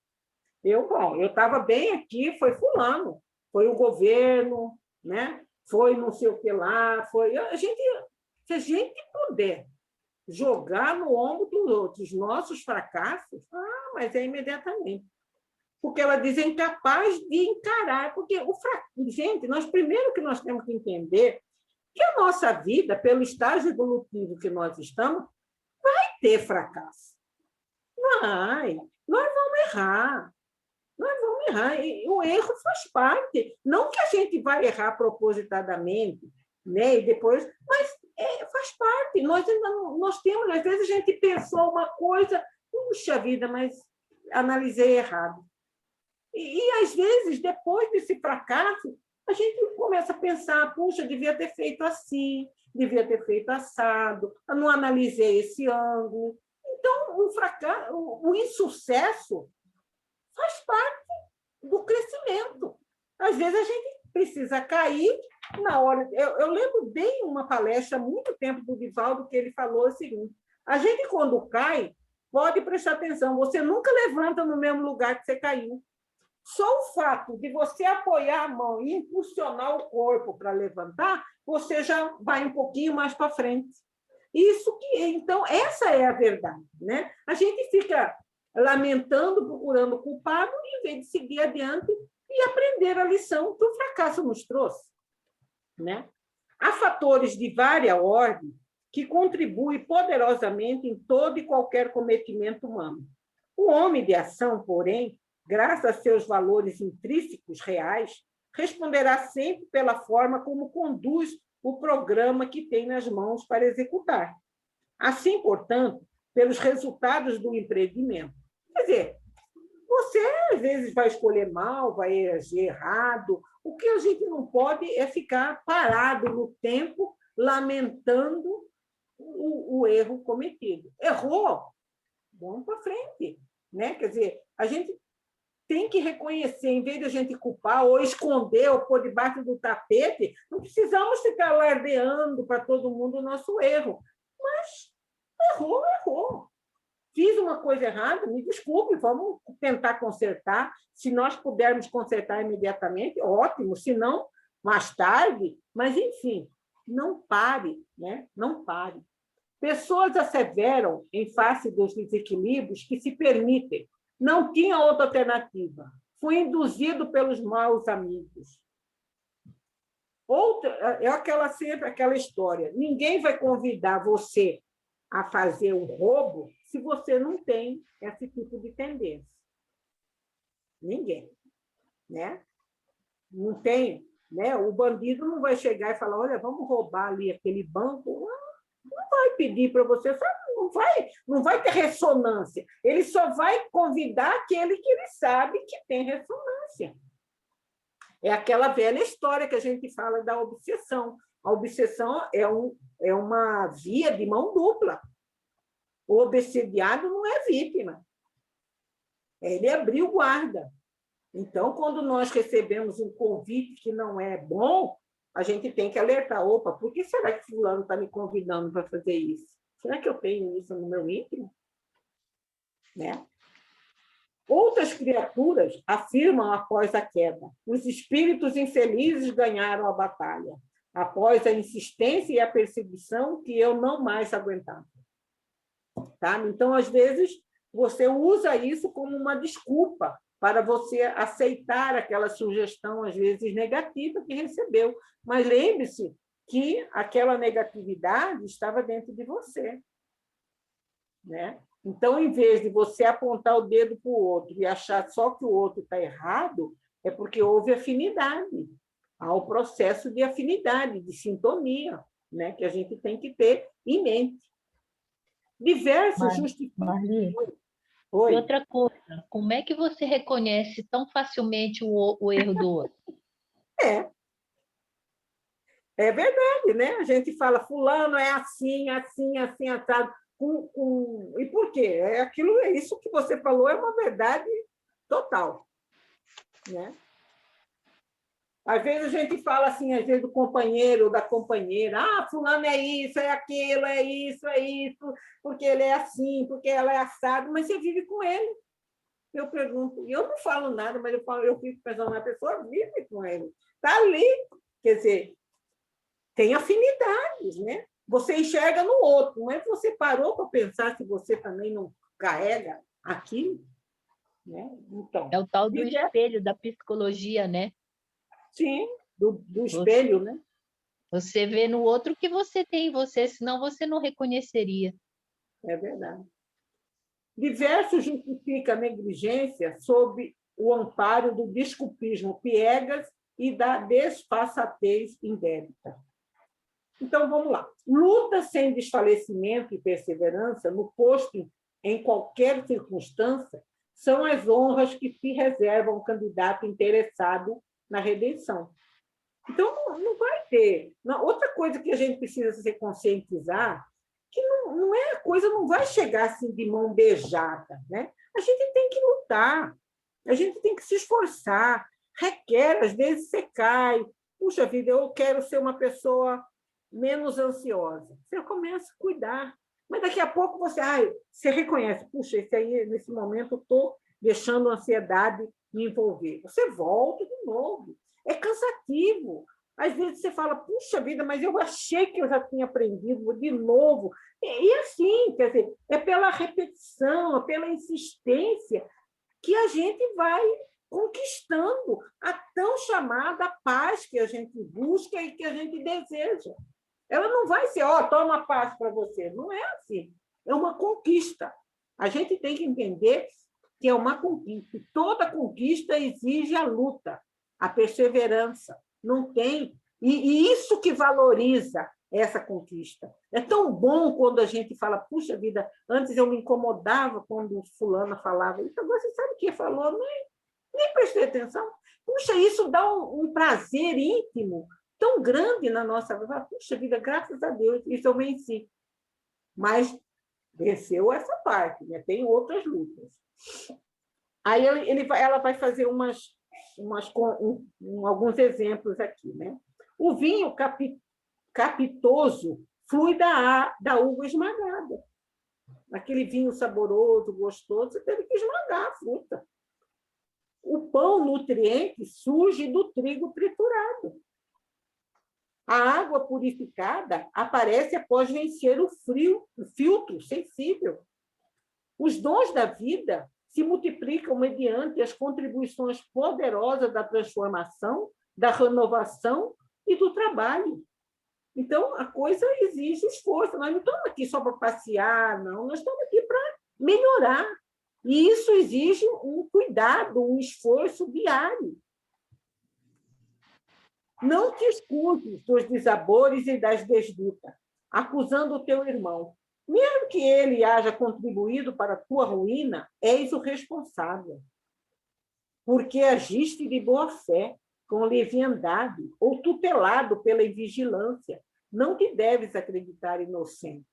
Eu estava bem aqui, foi fulano, foi o governo, né? Foi não sei o que lá, foi... Se a gente puder jogar no ombro dos outros nossos fracassos, mas é imediatamente. Porque ela diz incapaz de encarar, porque gente, primeiro que nós temos que entender que a nossa vida, pelo estágio evolutivo que nós estamos, vai ter fracasso. Nós vamos errar. E o erro faz parte. Não que a gente vai errar propositadamente, né? E depois, mas faz parte. Nós temos, às vezes, a gente pensou uma coisa, puxa vida, mas analisei errado. E, às vezes, depois desse fracasso, a gente começa a pensar, puxa, devia ter feito assim, devia ter feito assado, eu não analisei esse ângulo. Então, o insucesso faz parte do crescimento. Às vezes, a gente precisa cair na hora... Eu lembro bem uma palestra, há muito tempo, do Divaldo, que ele falou o seguinte, a gente, quando cai, pode prestar atenção, você nunca levanta no mesmo lugar que você caiu. Só o fato de você apoiar a mão e impulsionar o corpo para levantar, você já vai um pouquinho mais para frente. Então, essa é a verdade, né? A gente fica lamentando, procurando o culpado, em vez de seguir adiante e aprender a lição que o fracasso nos trouxe, né? Há fatores de vária ordem que contribuem poderosamente em todo e qualquer cometimento humano. O homem de ação, porém, graças a seus valores intrínsecos reais, responderá sempre pela forma como conduz o programa que tem nas mãos para executar. Assim, portanto, pelos resultados do empreendimento. Quer dizer, você, às vezes, vai escolher mal, vai agir errado. O que a gente não pode é ficar parado no tempo, lamentando o erro cometido. Errou, vamos para frente, né? Quer dizer, a gente tem que reconhecer, em vez de a gente culpar ou esconder ou pôr debaixo do tapete, não precisamos ficar alardeando para todo mundo o nosso erro. Mas errou. Fiz uma coisa errada, me desculpe, vamos tentar consertar. Se nós pudermos consertar imediatamente, ótimo, se não, mais tarde. Mas, enfim, não pare, né? Não pare. Pessoas asseveram, em face dos desequilíbrios que se permitem, não tinha outra alternativa. Fui induzido pelos maus amigos. Sempre aquela história. Ninguém vai convidar você a fazer um roubo se você não tem esse tipo de tendência. Ninguém, né? Não tem, né? O bandido não vai chegar e falar, olha, vamos roubar ali aquele banco. Não vai pedir para você, não vai ter ressonância. Ele só vai convidar aquele que ele sabe que tem ressonância. É aquela velha história que a gente fala da obsessão. A obsessão é uma via de mão dupla. O obsediado não é vítima. Ele abriu guarda. Então, quando nós recebemos um convite que não é bom, a gente tem que alertar. Opa, por que será que fulano está me convidando para fazer isso? Será que eu tenho isso no meu íntimo? Né? Outras criaturas afirmam após a queda: os espíritos infelizes ganharam a batalha, após a insistência e a perseguição que eu não mais aguentava. Tá? Então, às vezes, você usa isso como uma desculpa para você aceitar aquela sugestão, às vezes negativa, que recebeu. Mas lembre-se que aquela negatividade estava dentro de você. Né? Então, em vez de você apontar o dedo para o outro e achar só que o outro está errado, é porque houve afinidade. Há o processo de afinidade, de sintonia, né? Que a gente tem que ter em mente. Diversos justificam. Marli, Oi. e outra coisa, como é que você reconhece tão facilmente o erro do outro? É verdade, né? A gente fala, fulano é assim, assim, assim, assado. E por quê? É isso que você falou, é uma verdade total. Né? Às vezes a gente fala assim, às vezes do companheiro, da companheira, fulano é isso, é aquilo, é isso, porque ele é assim, porque ela é assado, mas você vive com ele. Eu pergunto, e eu não falo nada, mas eu fico pensando, a pessoa vive com ele. Está ali. Quer dizer, tem afinidades, né? Você enxerga no outro, não é que você parou para pensar se você também não carrega aquilo, né? Então, É o tal do espelho da psicologia, né? Sim, do espelho, né? Você vê no outro o que você tem em você, senão você não reconheceria. É verdade. Diversos justificam a negligência sob o amparo do desculpismo piegas e da desfaçatez indébita. Então, vamos lá. Luta sem desfalecimento e perseverança no posto em qualquer circunstância são as honras que se reservam ao candidato interessado na redenção. Então, não vai ter. Outra coisa que a gente precisa se conscientizar, que não é a coisa, não vai chegar assim de mão beijada. Né? A gente tem que lutar, a gente tem que se esforçar, requer, às vezes você cai. Puxa vida, eu quero ser uma pessoa menos ansiosa. Você começa a cuidar. Mas daqui a pouco você reconhece, puxa, esse aí, nesse momento, eu estou deixando a ansiedade me envolver. Você volta de novo. É cansativo. Às vezes você fala, puxa vida, mas eu achei que eu já tinha aprendido de novo. E assim, quer dizer, é pela repetição, é pela insistência que a gente vai conquistando a tão chamada paz que a gente busca e que a gente deseja. Ela não vai ser, toma paz para você. Não é assim. É uma conquista. A gente tem que entender que é uma conquista. Toda conquista exige a luta, a perseverança. Não tem. E isso que valoriza essa conquista. É tão bom quando a gente fala, puxa vida, antes eu me incomodava quando fulana falava isso, agora você sabe o que falou? Nem prestei atenção. Puxa, isso dá um prazer íntimo tão grande na nossa vida. Puxa vida, graças a Deus, isso eu venci. Mas venceu essa parte, né? Tem outras lutas. Aí ela vai fazer alguns exemplos aqui. Né? O vinho capitoso flui da uva esmagada. Aquele vinho saboroso, gostoso, você teve que esmagar a fruta. O pão nutriente surge do trigo triturado. A água purificada aparece após vencer o filtro sensível. Os dons da vida se multiplicam mediante as contribuições poderosas da transformação, da renovação e do trabalho. Então, a coisa exige esforço. Nós não estamos aqui só para passear, não. Nós estamos aqui para melhorar. E isso exige um cuidado, um esforço diário. Não te excuses dos desabores e das desditas, acusando o teu irmão. Mesmo que ele haja contribuído para a tua ruína, és o responsável. Porque agiste de boa fé, com leviandade, ou tutelado pela invigilância. Não te deves acreditar inocente.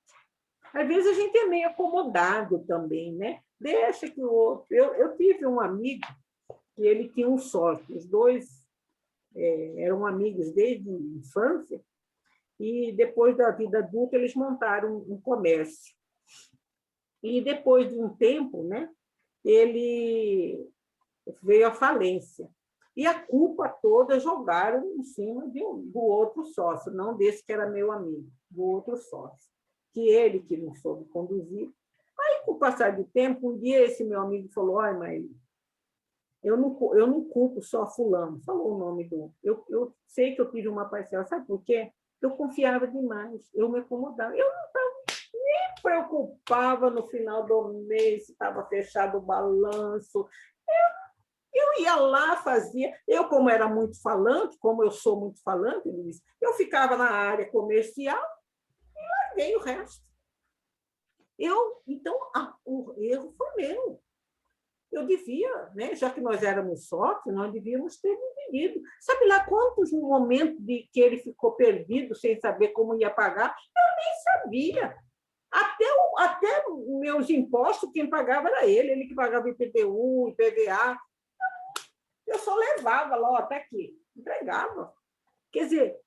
Às vezes a gente é meio acomodado também, né? Deixa que o outro... Eu tive um amigo que ele tinha um sócio, os dois eram amigos desde a infância, e depois da vida adulta eles montaram um comércio. E depois de um tempo, né, ele veio à falência. E a culpa toda jogaram em cima do outro sócio, não desse que era meu amigo, do outro sócio, que ele que não soube conduzir. Aí, com o passar do tempo, um dia esse meu amigo falou: olha, mas eu não culpo só fulano, falou o nome do... Eu sei que eu tive uma parcela, sabe por quê? Eu confiava demais, eu me acomodava. Eu não estava nem preocupava no final do mês se estava fechado o balanço. Eu ia lá, fazia. Eu, como era muito falante, como eu sou muito falante, Luiz, eu ficava na área comercial e larguei o resto. Então, o erro foi meu. Eu devia, né? Já que nós éramos sócios, nós devíamos ter dividido. Sabe lá quantos momentos de que ele ficou perdido, sem saber como ia pagar? Eu nem sabia. Até meus impostos, quem pagava era ele que pagava IPTU, IPVA. Eu só levava lá, até aqui, entregava. Quer dizer,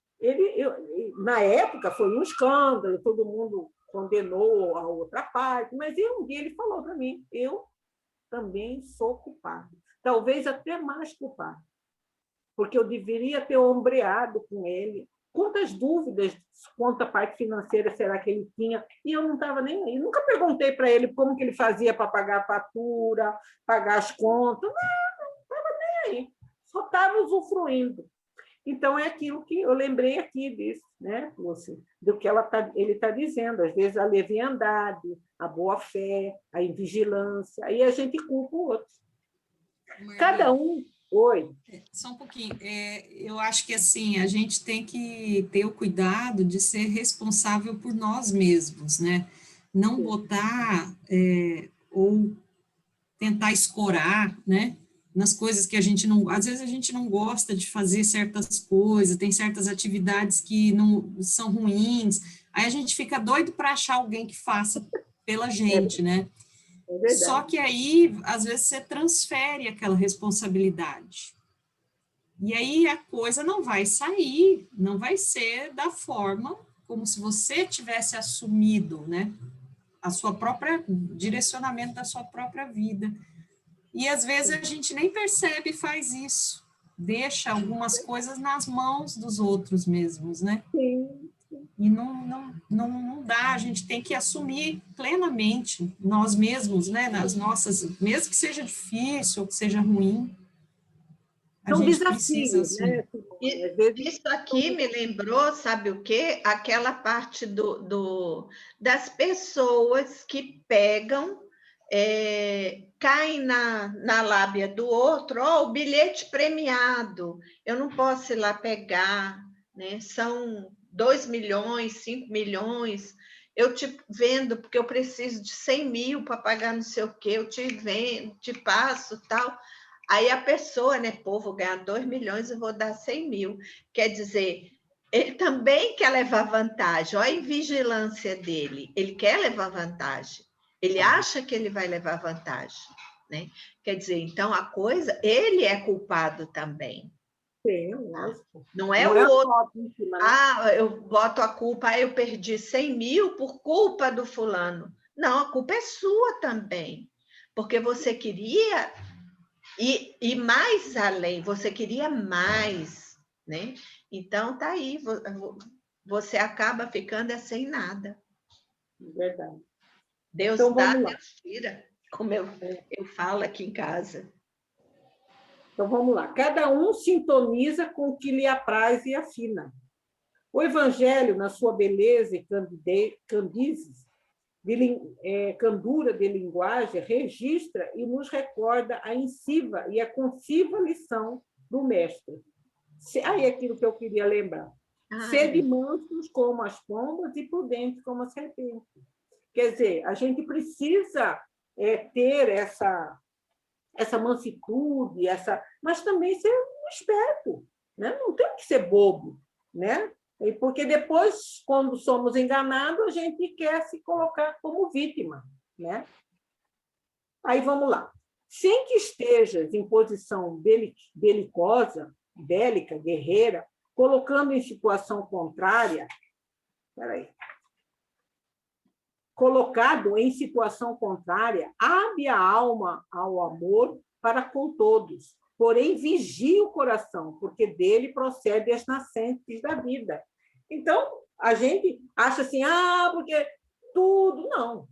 na época foi um escândalo, todo mundo condenou a outra parte, mas um dia ele falou para mim: eu também sou culpado, talvez até mais culpado, porque eu deveria ter ombreado com ele. Quantas dúvidas quanto à parte financeira será que ele tinha? E eu não estava nem aí. Nunca perguntei para ele como que ele fazia para pagar a fatura, pagar as contas. Não estava nem aí. Só estava usufruindo. Então, é aquilo que eu lembrei aqui disso, né, do que ele está dizendo. Às vezes, a leviandade, a boa-fé, a invigilância, aí a gente culpa o outro. Cada um... Oi. Só um pouquinho. Eu acho que, assim, a gente tem que ter o cuidado de ser responsável por nós mesmos, né? Não botar ou tentar escorar, né? Nas coisas que a gente não... Às vezes a gente não gosta de fazer certas coisas, tem certas atividades que não são ruins, aí a gente fica doido para achar alguém que faça pela gente, né? Só que aí, às vezes, você transfere aquela responsabilidade. E aí a coisa não vai sair, não vai ser da forma como se você tivesse assumido, né? A sua própria... direcionamento da sua própria vida. E, às vezes, a gente nem percebe e faz isso. Deixa algumas coisas nas mãos dos outros mesmos, né? Sim. E não dá, a gente tem que assumir plenamente nós mesmos, né? Nas nossas... Mesmo que seja difícil ou que seja ruim, a São gente precisa desafios, assumir. né? Isso aqui me lembrou, sabe o quê? Aquela parte das pessoas que pegam, caem na lábia do outro: ó, o bilhete premiado, eu não posso ir lá pegar, né? São 2 milhões, 5 milhões, eu te vendo porque eu preciso de 100 mil para pagar não sei o quê, eu te vendo, te passo, tal. Aí a pessoa, né, pô, vou ganhar 2 milhões e vou dar 100 mil. Quer dizer, ele também quer levar vantagem. Olha a invigilância dele. Ele quer levar vantagem. Ele acha que ele vai levar vantagem, né? Quer dizer, então a coisa, ele é culpado também. Sim, lógico. Não é o outro. Vítima, né? Ah, eu boto a culpa, eu perdi 100 mil por culpa do fulano. Não, a culpa é sua também. Porque você queria... E mais além, você queria mais, né? Então, tá aí, você acaba ficando sem nada. Verdade. Deus Então, dá, vamos lá. Deus tira, como eu falo aqui em casa. Então, vamos lá. Cada um sintoniza com o que lhe apraz e afina. O Evangelho, na sua beleza e candura de linguagem, registra e nos recorda a incisiva e a conciva lição do Mestre. Aí é aquilo que eu queria lembrar. Sede mansos como as pombas e prudentes como as serpentes. Quer dizer, a gente precisa ter essa mansitude, mas também ser esperto, né? Não tem que ser bobo, né? Porque depois, quando somos enganados, a gente quer se colocar como vítima, né? Aí vamos lá. Sem que estejas em posição belicosa, bélica, guerreira, colocando em situação contrária, colocado em situação contrária, abre a alma ao amor para com todos, porém vigia o coração, porque dele procede as nascentes da vida. Então, a gente acha assim, porque tudo, não.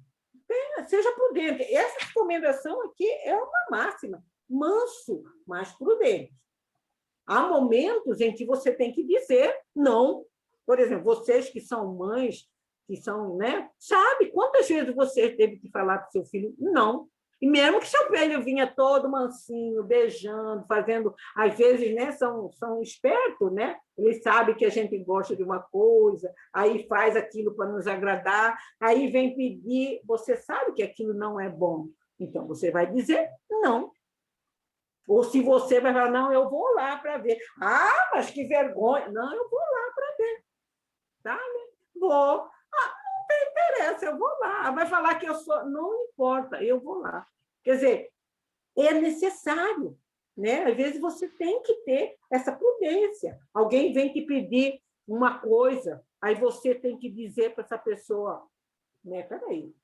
Seja prudente. Essa recomendação aqui é uma máxima. Manso, mas prudente. Há momentos em que você tem que dizer não. Por exemplo, vocês que são mães, que são, né? Sabe quantas vezes você teve que falar para o seu filho não? E mesmo que seu filho vinha todo mansinho, beijando, fazendo, às vezes, né, são espertos, né? Eles sabem que a gente gosta de uma coisa, aí faz aquilo para nos agradar, aí vem pedir, você sabe que aquilo não é bom, então você vai dizer não. Ou se você vai falar, não, eu vou lá para ver. Mas que vergonha. Não, eu vou lá para ver. Tá? Vou. Não tem interesse, eu vou lá. Vai falar que eu sou... Não importa, eu vou lá. Quer dizer, é necessário, né? Às vezes você tem que ter essa prudência. Alguém vem te pedir uma coisa, aí você tem que dizer para essa pessoa, né? Peraí.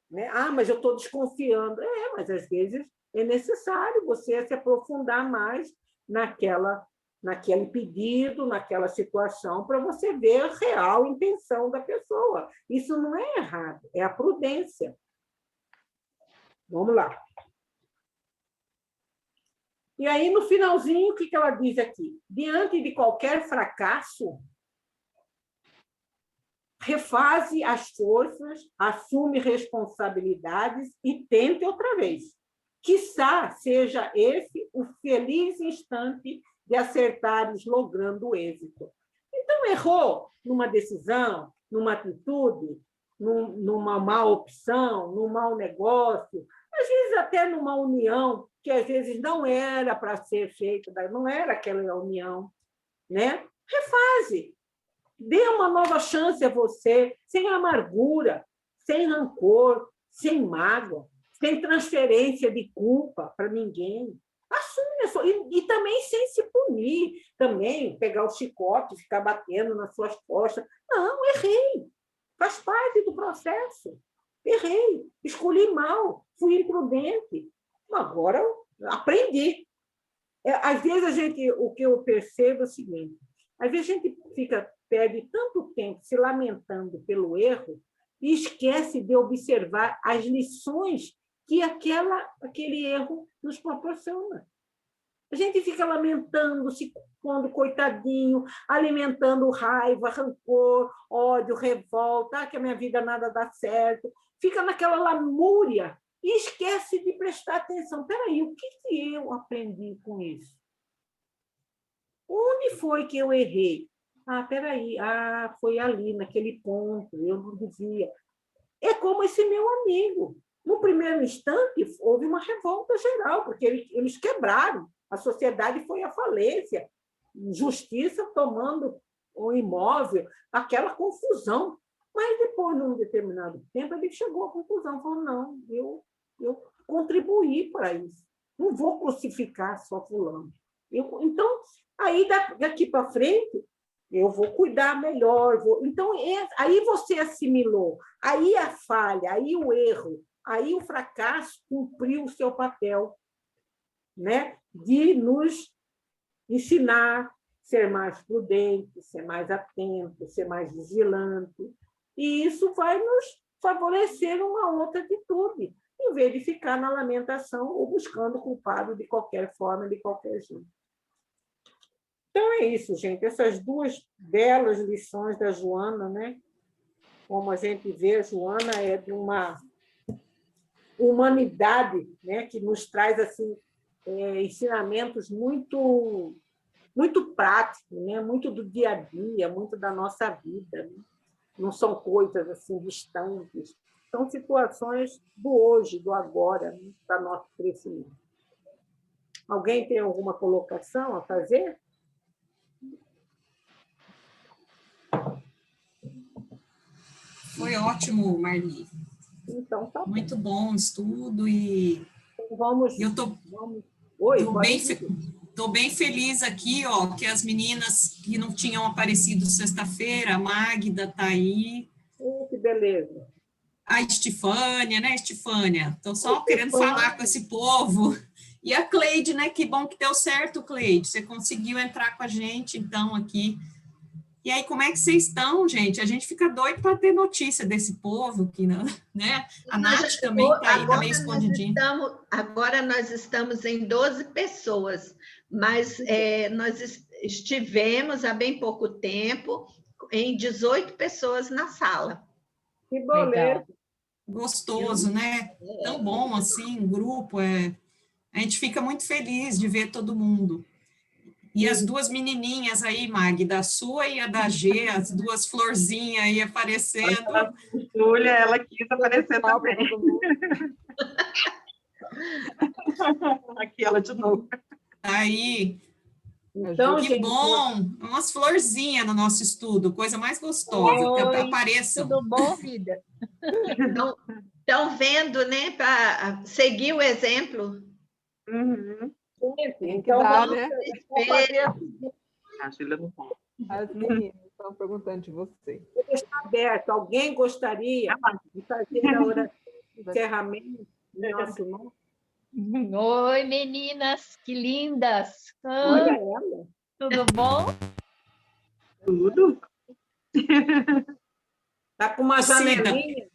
Né? Mas eu estou desconfiando. Mas às vezes é necessário você se aprofundar mais naquele pedido, naquela situação, para você ver a real intenção da pessoa. Isso não é errado, é a prudência. Vamos lá. E aí, no finalzinho, o que ela diz aqui? Diante de qualquer fracasso, refaze as forças, assume responsabilidades e tente outra vez. Quizá seja esse o feliz instante de acertares logrando o êxito. Então, errou numa decisão, numa atitude, numa má opção, num mau negócio, às vezes até numa união que às vezes não era para ser feita, não era aquela união, né? Refaze. Dê uma nova chance a você, sem amargura, sem rancor, sem mágoa, sem transferência de culpa para ninguém. Assume e também sem se punir, também pegar o chicote e ficar batendo nas suas costas. Não, errei. Faz parte do processo. Errei, escolhi mal, fui imprudente. Agora aprendi. Às vezes o que eu percebo é o seguinte: às vezes a gente perde tanto tempo se lamentando pelo erro e esquece de observar as lições que aquele erro nos proporciona. A gente fica lamentando, se pondo coitadinho, alimentando raiva, rancor, ódio, revolta, que a minha vida nada dá certo. Fica naquela lamúria e esquece de prestar atenção. Espera aí, o que eu aprendi com isso? Onde foi que eu errei? Espera aí, foi ali, naquele ponto, eu não devia. É como esse meu amigo. No primeiro instante, houve uma revolta geral, porque eles quebraram. A sociedade foi à falência, justiça tomando o imóvel, aquela confusão. Mas depois, num determinado tempo, ele chegou à conclusão, falou, não, eu contribuí para isso. Não vou crucificar só fulano. Então, aí daqui para frente, eu vou cuidar melhor. Então, aí você assimilou. Aí a falha, aí o erro, aí o fracasso cumpriu o seu papel, né? De nos ensinar a ser mais prudente, ser mais atento, ser mais vigilante. E isso vai nos favorecer uma outra atitude, em vez de ficar na lamentação ou buscando culpado de qualquer forma, de qualquer jeito. Então, é isso, gente. Essas duas belas lições da Joana, né? Como a gente vê, a Joana é de uma humanidade, né? Que nos traz assim, ensinamentos muito, muito práticos, né? Muito do dia a dia, muito da nossa vida. Né? Não são coisas assim distantes, são situações do hoje, do agora, né? Para nosso crescimento. Alguém tem alguma colocação a fazer? Foi ótimo, Marli. Então, tá bom. Muito bom o estudo e Vamos. eu tô bem feliz aqui, ó, que as meninas que não tinham aparecido sexta-feira, a Magda está aí. Que beleza. A Estefânia, né, Estefânia? Estou só querendo falar com esse povo. E a Cleide, né? Que bom que deu certo, Cleide. Você conseguiu entrar com a gente, então, aqui. E aí, como é que vocês estão, gente? A gente fica doido para ter notícia desse povo aqui, né? A Nath também está aí, está meio escondidinha. Agora nós estamos em 12 pessoas, mas nós estivemos há bem pouco tempo em 18 pessoas na sala. Que boleto. Gostoso, né? Tão bom assim, grupo. A gente fica muito feliz de ver todo mundo. E as duas menininhas aí, Magda, a sua e a da G, as duas florzinhas aí aparecendo. Júlia, ela quis aparecer também. Aqui ela de novo. Aí, Então, que gente, bom! Umas florzinhas no nosso estudo, coisa mais gostosa. Oi, Apareçam. tudo bom, vida? Estão vendo, né, para seguir o exemplo. Uhum. então dar, vamos, né? vamos fazer A Júlia não pode. As meninas estão perguntando de você. está aberto. Alguém gostaria de fazer a oração de encerramento em nosso nome? Oi, meninas, que lindas! Olha ela. Tudo bom? Tudo. Está com uma Cida. janelinha.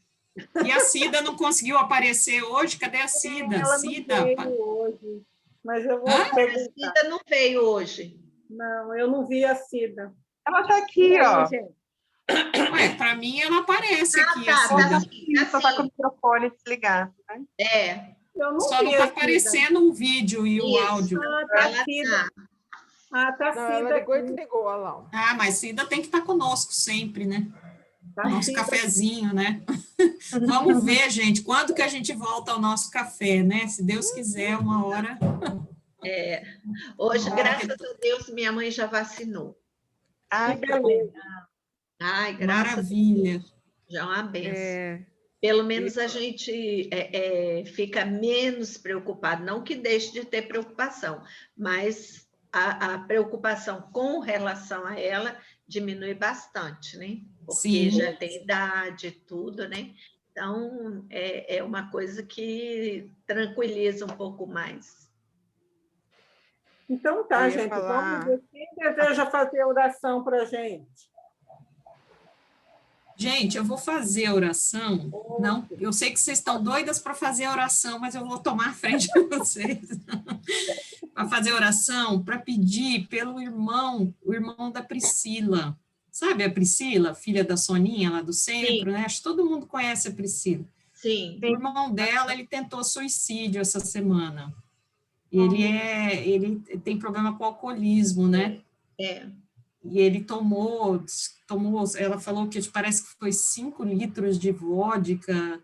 E a Cida não conseguiu aparecer hoje? Cadê a Cida? Ela Cida, não veio hoje, mas eu vou A perguntar. Cida não veio hoje. Não, eu não vi a Cida. Ela está aqui, ó. Gente, para mim ela aparece aqui, tá, a Cida. Só está com o microfone desligado. Né? eu não Só vi não a está Cida. aparecendo o vídeo e o Isso. áudio. Ah, tá Ela Cida. Ah, tá Não, ela Cida ligou e aqui. desligou, olha lá. Ah, mas Cida tem que estar conosco sempre, né? Tá Nosso Cida. cafezinho, né? Vamos ver, gente, quando que a gente volta ao nosso café, né? Se Deus quiser, uma hora. Hoje, graças a Deus, minha mãe já vacinou. Ai, Que beleza. Ai, graças Maravilha. a Deus, já é uma benção. É, Pelo menos a gente fica menos preocupado, não que deixe de ter preocupação, mas a preocupação com relação a ela diminui bastante, né? Porque Sim. já tem idade e tudo, né? Então, é uma coisa que tranquiliza um pouco mais. Então tá, Eu ia gente. falar- Vamos ver quem deseja fazer oração para a gente. Gente, eu vou fazer a oração. Não, eu sei que vocês estão doidas para fazer a oração, mas eu vou tomar a frente de vocês. Para fazer a oração, para pedir pelo irmão, o irmão da Priscila. Sabe a Priscila, filha da Soninha, lá do centro, né? Acho que todo mundo conhece a Priscila. Sim, O irmão dela, ele tentou suicídio essa semana. Ele tem problema com alcoolismo, né? E ele tomou, ela falou que parece que foi 5 litros de vodka,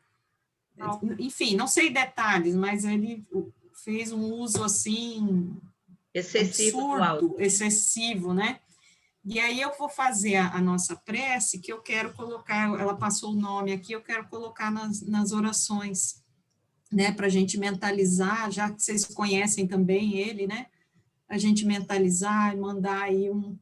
enfim, não sei detalhes, mas ele fez um uso, assim, excessivo do absurdo, álcool. excessivo, né? E aí eu vou fazer a nossa prece, que eu quero colocar, ela passou o nome aqui, eu quero colocar nas orações, né, para a gente mentalizar, já que vocês conhecem também ele, né, a gente mentalizar e mandar aí um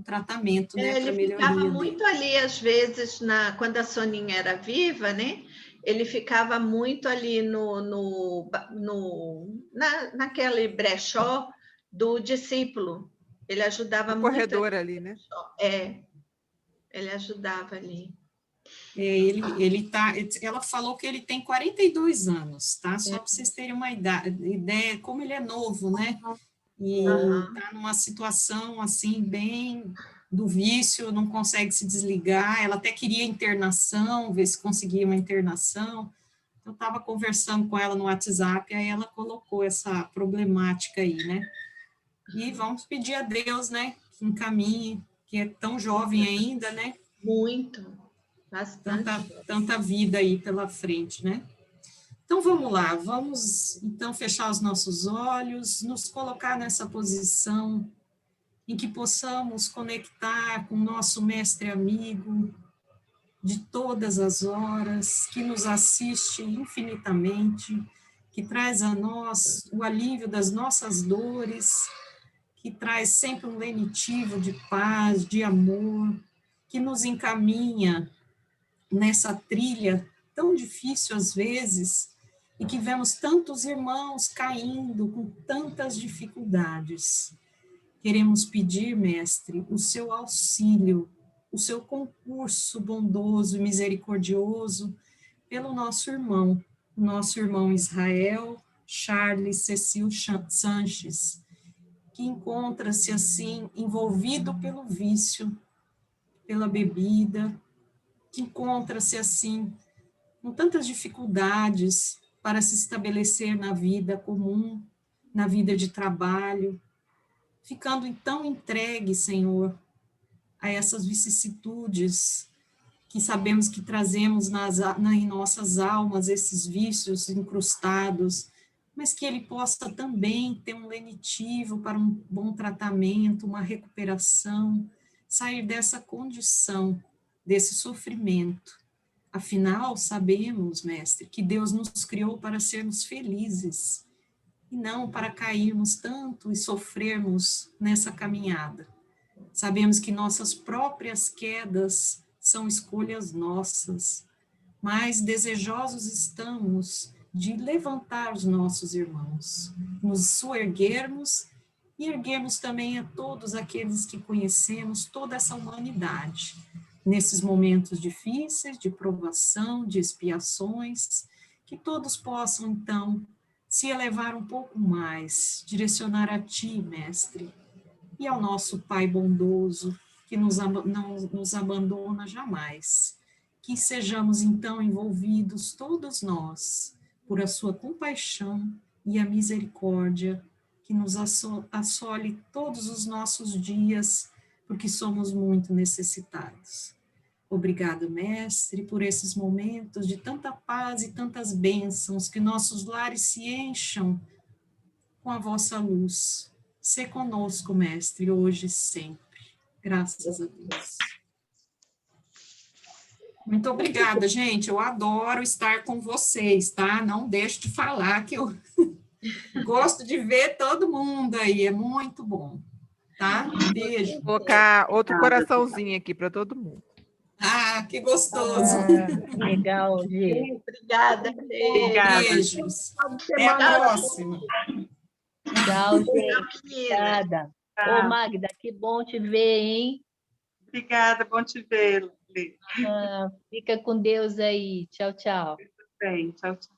tratamento, né, para Ele melhoria ficava dele. muito ali, às vezes, quando a Soninha era viva, né? Ele ficava muito ali naquele brechó do discípulo. Ele ajudava no muito. corredor ali, né? Ele ajudava ali. Ela falou que ele tem 42 anos, tá? Só para vocês terem uma ideia, como ele é novo, né? E está numa situação, assim, bem do vício, não consegue se desligar, ela até queria internação, ver se conseguia uma internação. Eu estava conversando com ela no WhatsApp, aí ela colocou essa problemática aí, né? E vamos pedir a Deus, né, que encaminhe, que é tão jovem ainda, né? Muito, bastante. Tanta vida aí pela frente, né? Então, vamos lá, vamos, então, fechar os nossos olhos, nos colocar nessa posição em que possamos conectar com o nosso mestre amigo de todas as horas, que nos assiste infinitamente, que traz a nós o alívio das nossas dores, que traz sempre um lenitivo de paz, de amor, que nos encaminha nessa trilha tão difícil às vezes, e que vemos tantos irmãos caindo com tantas dificuldades. Queremos pedir, Mestre, o seu auxílio, o seu concurso bondoso e misericordioso pelo nosso irmão, o nosso irmão Israel Charles Cecil Sanches, que encontra-se assim envolvido pelo vício, pela bebida, que encontra-se assim com tantas dificuldades para se estabelecer na vida comum, na vida de trabalho, ficando então entregue, Senhor, a essas vicissitudes que sabemos que trazemos em nossas almas, esses vícios incrustados, mas que ele possa também ter um lenitivo para um bom tratamento, uma recuperação, sair dessa condição, desse sofrimento. Afinal, sabemos, Mestre, que Deus nos criou para sermos felizes, e não para cairmos tanto e sofrermos nessa caminhada. Sabemos que nossas próprias quedas são escolhas nossas, mas desejosos estamos de levantar os nossos irmãos, nos soerguermos e erguermos também a todos aqueles que conhecemos, toda essa humanidade, nesses momentos difíceis, de provação, de expiações, que todos possam, então, se elevar um pouco mais, direcionar a Ti, Mestre, e ao nosso Pai bondoso, que não nos abandona jamais. Que sejamos, então, envolvidos, todos nós, por a sua compaixão e a misericórdia, que nos assole todos os nossos dias, porque somos muito necessitados. Obrigada, Mestre, por esses momentos de tanta paz e tantas bênçãos, que nossos lares se encham com a vossa luz. Sê conosco, Mestre, hoje e sempre. Graças a Deus. Muito obrigada, gente. Eu adoro estar com vocês, tá? Não deixo de falar que eu gosto de ver todo mundo aí. É muito bom, tá? Beijo. Vou colocar outro coraçãozinho aqui para todo mundo. Ah, que gostoso. Legal, Gi. Obrigada. Beijos. Até a próxima. Tchau, gente. Obrigada. Ô, Magda, que bom te ver, hein? Obrigada, bom te ver, Lê. Fica com Deus aí. Tchau, tchau. Bem, tchau, tchau.